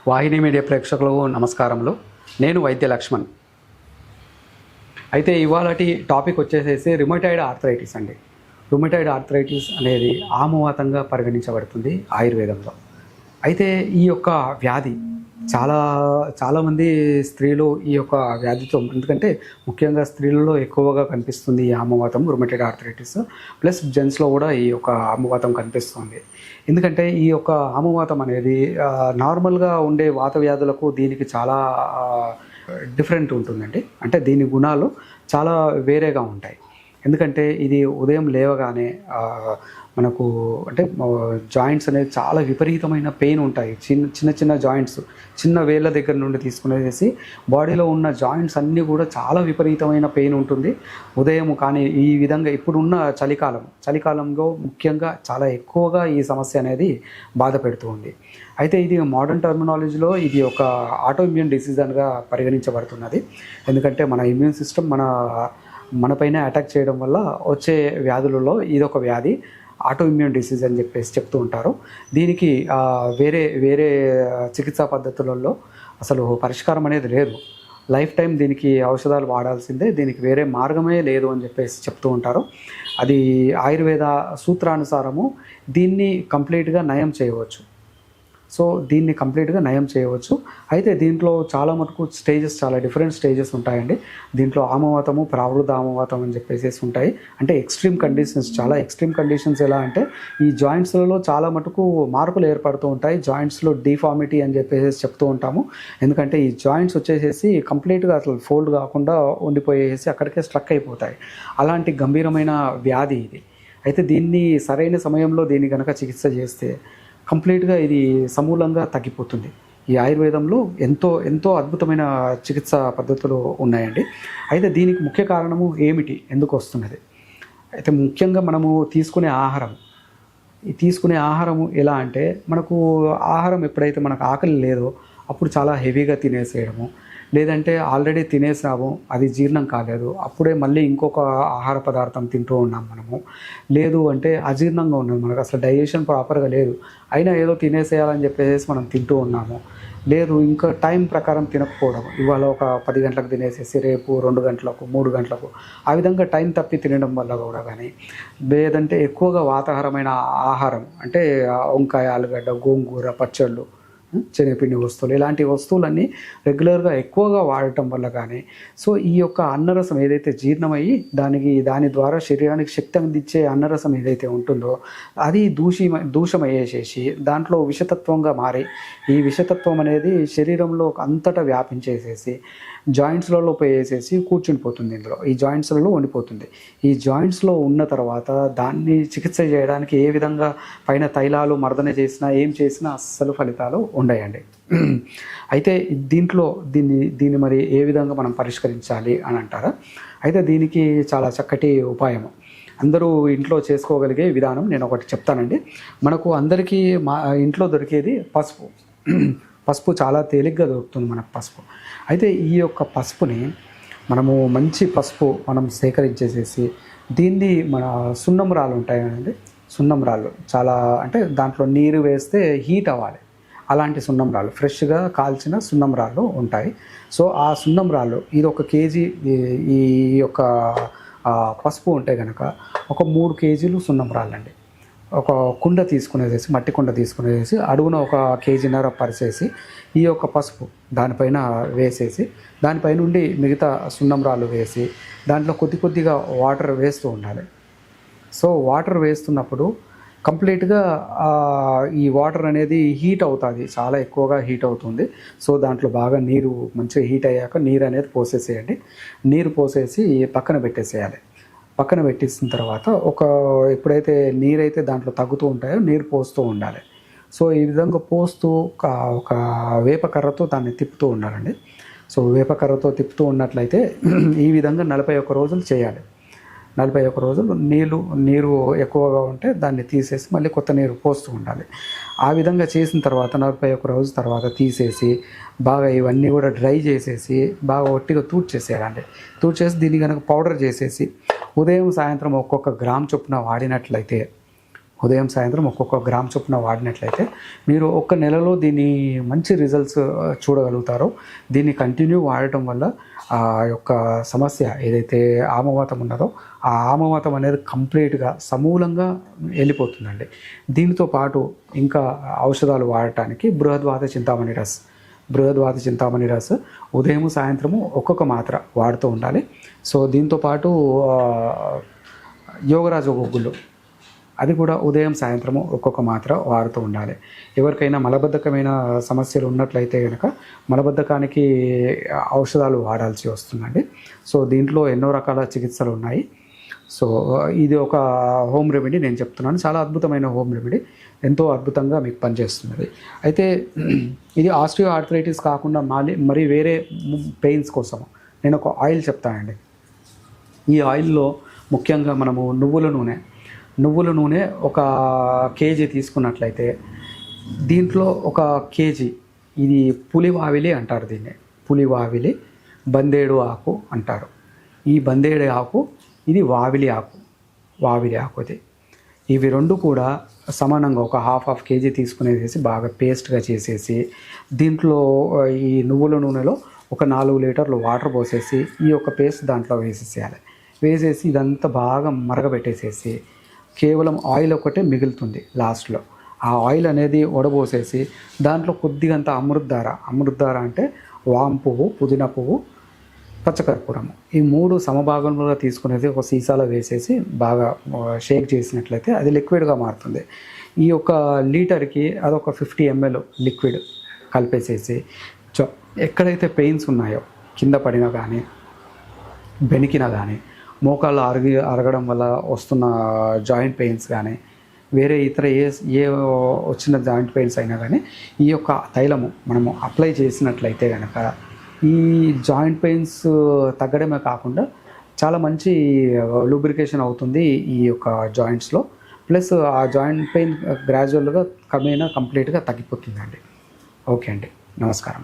వాహిని media ప్రేక్షకులకు నమస్కారములు. నేను వైద్య లక్ష్మణ్. అయితే ఇవాళటి టాపిక్ వచ్చేసేసి రుమటాయిడ్ ఆర్థరైటిస్ అండి. రుమటాయిడ్ ఆర్థరైటిస్ అనేది ఆమవాతంగా పరిగణించబడుతుంది ఆయుర్వేదంలో. అయితే ఈ యొక్క వ్యాధి చాలామంది స్త్రీలు ఈ యొక్క వ్యాధితో, ఎందుకంటే ముఖ్యంగా స్త్రీలలో ఎక్కువగా కనిపిస్తుంది ఈ ఆమవాతం, రుమటాయిడ్ ఆర్థరైటిస్. ప్లస్ జెంట్స్లో కూడా ఈ యొక్క ఆమవాతం కనిపిస్తుంది. ఎందుకంటే ఈ యొక్క ఆమవాతం అనేది నార్మల్గా ఉండే వాత వ్యాధులకు దీనికి చాలా డిఫరెంట్ ఉంటుందండి. అంటే దీని గుణాలు చాలా వేరేగా ఉంటాయి. ఎందుకంటే ఇది ఉదయం లేవగానే మనకు అంటే జాయింట్స్ అనేది చాలా విపరీతమైన పెయిన్ ఉంటాయి. చిన్న జాయింట్స్, చిన్న వేళ్ళ దగ్గర నుండి తీసుకునేసి బాడీలో ఉన్న జాయింట్స్ అన్నీ కూడా చాలా విపరీతమైన పెయిన్ ఉంటుంది ఉదయం. కానీ ఈ విధంగా ఇప్పుడున్న చలికాలంలో ముఖ్యంగా చాలా ఎక్కువగా ఈ సమస్య అనేది బాధ పెడుతూ ఉంది. అయితే ఇది మోడర్న్ టర్మినాలజీలో ఇది ఒక ఆటో ఇమ్యూన్ డిసీజన్గా పరిగణించబడుతున్నది. ఎందుకంటే మన ఇమ్యూన్ సిస్టమ్ మనపైన అటాక్ చేయడం వల్ల వచ్చే వ్యాధులలో ఇదొక వ్యాధి, ఆటో ఇమ్యూన్ డిసీజ్ అని చెప్తూ ఉంటారు. దీనికి వేరే చికిత్సా పద్ధతులలో అసలు పరిష్కారం అనేది లేదు. లైఫ్ టైం దీనికి ఔషధాలు వాడాల్సిందే, దీనికి వేరే మార్గమే లేదు అని చెప్తూ ఉంటారు. అది ఆయుర్వేద సూత్రానుసారము దీన్ని కంప్లీట్గా నయం చేయవచ్చు. అయితే దీంట్లో చాలా మటుకు చాలా డిఫరెంట్ స్టేజెస్ ఉంటాయండి. దీంట్లో ఆమవాతము, ప్రావృద్ధ ఆమవాతం అని చెప్పేసి ఉంటాయి. అంటే చాలా ఎక్స్ట్రీమ్ కండిషన్స్ ఎలా అంటే ఈ జాయింట్స్లలో చాలా మటుకు మార్పులు ఏర్పడుతూ ఉంటాయి. జాయింట్స్లో డిఫార్మిటీ అని చెప్తూ ఉంటాము. ఎందుకంటే ఈ జాయింట్స్ వచ్చేసేసి కంప్లీట్గా అసలు ఫోల్డ్ కాకుండా ఉండిపోయేసి అక్కడికే స్ట్రక్ అయిపోతాయి. అలాంటి గంభీరమైన వ్యాధి ఇది. అయితే దీన్ని సరైన సమయంలో దీన్ని కనుక చికిత్స చేస్తే కంప్లీట్గా ఇది సమూలంగా తగ్గిపోతుంది. ఈ ఆయుర్వేదంలో ఎంతో అద్భుతమైన చికిత్సా పద్ధతులు ఉన్నాయండి. అయితే దీనికి ముఖ్య కారణము ఏమిటి, ఎందుకు వస్తున్నది? అయితే ముఖ్యంగా మనము తీసుకునే ఆహారము ఎలా అంటే, మనకు ఆహారం ఎప్పుడైతే మనకు ఆకలి లేదో అప్పుడు చాలా హెవీగా తినేసేయడము, లేదంటే ఆల్రెడీ తినేసాము అది జీర్ణం కాలేదు అప్పుడే మళ్ళీ ఇంకొక ఆహార పదార్థం తింటూ ఉన్నాం మనము. లేదు అంటే అజీర్ణంగా ఉన్నది, మనకు అసలు డైజెషన్ ప్రాపర్గా లేదు, అయినా ఏదో తినేసేయాలని చెప్పేసి మనం తింటూ ఉన్నాము. లేదు ఇంకా టైం ప్రకారం తినకపోవడం, ఇవాళ ఒక 10 గంటలకు తినేసేసి రేపు 2 గంటలకు 3 గంటలకు ఆ విధంగా టైం తప్పి తినడం వల్ల కూడా కానీ, లేదంటే ఎక్కువగా వాతాహారమైన ఆహారం అంటే వంకాయ, ఆలుగడ్డ, గోంగూర, పచ్చళ్ళు, శనగపిండి వస్తువులు, ఇలాంటి వస్తువులన్నీ రెగ్యులర్గా ఎక్కువగా వాడటం వల్ల కానీ, సో ఈ యొక్క అన్నరసం ఏదైతే జీర్ణమయ్యి దాని ద్వారా శరీరానికి శక్తి అందించే అన్నరసం ఏదైతే ఉంటుందో అది దూషమయ్యేసేసి దాంట్లో విషతత్వంగా మారి, ఈ విషతత్వం అనేది శరీరంలో అంతటా వ్యాపించేసేసి జాయింట్స్లలో పోయేసేసి కూర్చుండిపోతుంది. ఈ జాయింట్స్లలో ఉండిపోతుంది. ఈ జాయింట్స్లో ఉన్న తర్వాత దాన్ని చికిత్స చేయడానికి ఏ విధంగా పైన తైలాలు మర్దన చేసినా ఏం చేసినా అస్సలు ఫలితాలు ఉండయండి. అయితే దీన్ని మరి ఏ విధంగా మనం పరిష్కరించాలి అని అంటారా? అయితే దీనికి చాలా చక్కటి ఉపాయం అందరూ ఇంట్లో చేసుకోగలిగే విధానం నేను ఒకటి చెప్తానండి. మనకు అందరికీ ఇంట్లో దొరికేది పసుపు చాలా తేలిగ్గా దొరుకుతుంది మనకు పసుపు. అయితే ఈ యొక్క పసుపుని మంచి పసుపు మనం సేకరించేసేసి దీన్ని మన సున్నం రాళ్ళు ఉంటాయి కదండి, సున్నం రాళ్ళు చాలా అంటే దాంట్లో నీరు వేస్తే హీట్ అవ్వాలి, అలాంటి సున్నం రాళ్ళు ఫ్రెష్గా కాల్చిన సున్నం రాళ్ళు ఉంటాయి. సో ఆ సున్నం రాళ్ళు ఇది 1 కేజీ ఈ యొక్క పసుపు ఉంటే కనుక ఒక 3 కేజీలు సున్నం రాళ్ళండి. ఒక కుండ తీసుకునేసి, మట్టి కుండ తీసుకునేసి అడుగున 1.5 కేజీన్నర పరిచేసి ఈ యొక్క పసుపు దానిపైన వేసేసి దానిపై నుండి మిగతా సున్నం రాళ్ళు వేసి దాంట్లో కొద్దిగా వాటర్ వేస్తూ ఉండాలి. సో వాటర్ వేస్తున్నప్పుడు కంప్లీట్గా ఈ వాటర్ అనేది హీట్ అవుతుంది, చాలా ఎక్కువగా హీట్ అవుతుంది. సో దాంట్లో బాగా నీరు మంచిగా హీట్ అయ్యాక నీరు అనేది పోసేసేయండి. నీరు పోసేసి పక్కన పెట్టేసేయాలి. పక్కన పెట్టేసిన తర్వాత ఎప్పుడైతే నీరైతే దాంట్లో తగ్గుతూ ఉంటాయో నీరు పోస్తూ ఉండాలి. సో ఈ విధంగా పోస్తూ ఒక వేపకర్రతో దాన్ని తిప్పుతూ ఉండాలండి. సో వేపకర్రతో తిప్పుతూ ఉన్నట్లయితే ఈ విధంగా 41 రోజులు చేయాలి. 41 రోజులు నీరు ఎక్కువగా ఉంటే దాన్ని తీసేసి మళ్ళీ కొత్త నీరు పోస్తూ ఉండాలి. ఆ విధంగా చేసిన తర్వాత 41 రోజుల తర్వాత తీసేసి బాగా ఇవన్నీ కూడా డ్రై చేసేసి బాగా ఒట్టిగా తూడ్చేసేయాలండి. తూడ్చేసి దీన్ని కనుక పౌడర్ చేసేసి ఉదయం సాయంత్రం ఒక్కొక్క గ్రామ్ చొప్పున వాడినట్లయితే ఉదయం సాయంత్రం ఒక్కొక్క గ్రామ్ చొప్పున వాడినట్లయితే మీరు ఒక్క నెలలో దీన్ని మంచి రిజల్ట్స్ చూడగలుగుతారో. దీన్ని కంటిన్యూ వాడటం వల్ల ఆ యొక్క సమస్య ఏదైతే ఆమవాతం ఉన్నదో ఆ ఆమవాతం అనేది కంప్లీట్గా సమూలంగా వెళ్ళిపోతుందండి. దీనితో పాటు ఇంకా ఔషధాలు వాడటానికి బృహద్వాత చింతామణి రస్ ఉదయం సాయంత్రము ఒక్కొక్క మాత్ర వాడుతూ ఉండాలి. సో దీంతో పాటు యోగరాజ గొగ్గులు అది కూడా ఉదయం సాయంత్రము ఒక్కొక్క మాత్ర వాడుతూ ఉండాలి. ఎవరికైనా మలబద్ధకమైన సమస్యలు ఉన్నట్లయితే కనుక మలబద్ధకానికి ఔషధాలు వాడాల్సి వస్తుందండి. సో దీంట్లో ఎన్నో రకాల చికిత్సలు ఉన్నాయి. సో ఇది ఒక హోమ్ రెమెడీ నేను చెప్తున్నాను. చాలా అద్భుతమైన హోమ్ రెమెడీ, ఎంతో అద్భుతంగా మీకు పనిచేస్తున్నది. అయితే ఇది ఆస్టియో ఆర్థరైటిస్ కాకుండా మరి వేరే పెయిన్స్ కోసం నేను ఒక ఆయిల్ చెప్తానండి. ఈ ఆయిల్లో ముఖ్యంగా మనము నువ్వుల నూనె ఒక కేజీ తీసుకున్నట్లయితే దీంట్లో ఒక కేజీ ఇది పులివావిలి అంటారు. దీన్ని పులివావిలి, బందేడు ఆకు అంటారు. ఈ బందేడు ఆకు, ఇది వావిలి ఆకు అది. ఇవి రెండు కూడా సమానంగా ఒక హాఫ్ కేజీ తీసుకునేసి బాగా పేస్ట్గా చేసేసి దీంట్లో ఈ నువ్వుల నూనెలో ఒక 4 లీటర్లు వాటర్ పోసేసి ఈ యొక్క పేస్ట్ దాంట్లో వేసేసి ఇదంతా బాగా మరగబెట్టేసేసి కేవలం ఆయిల్ ఒకటే మిగులుతుంది లాస్ట్లో. ఆ ఆయిల్ అనేది వడబోసేసి దాంట్లో కొద్దిగంత అమృతధార అంటే వాము పువ్వు, పుదీనా పువ్వు, పచ్చకర్పూరము, ఈ 3 సమభాగంలో తీసుకునేది ఒక సీసాలో వేసేసి బాగా షేక్ చేసినట్లయితే అది లిక్విడ్గా మారుతుంది. ఈ యొక్క లీటర్కి అదొక 50 ml లిక్విడ్ కలిపేసేసి ఎక్కడైతే పెయిన్స్ ఉన్నాయో కింద పడినా కానీ బెనికినా కానీ మోకాళ్ళు అరగడం వల్ల వస్తున్న జాయింట్ పెయిన్స్ కానీ వేరే ఇతర ఏ వచ్చిన జాయింట్ పెయిన్స్ అయినా కానీ ఈ యొక్క తైలము మనము అప్లై చేసినట్లయితే కనుక ఈ జాయింట్ పెయిన్స్ తగ్గడమే కాకుండా చాలా మంచి లూబ్రికేషన్ అవుతుంది ఈ యొక్క జాయింట్స్లో. ప్లస్ ఆ జాయింట్ పెయిన్ గ్రాడ్యువల్గా కంప్లీట్గా తగ్గిపోతుందండి. ఓకే అండి, నమస్కారం.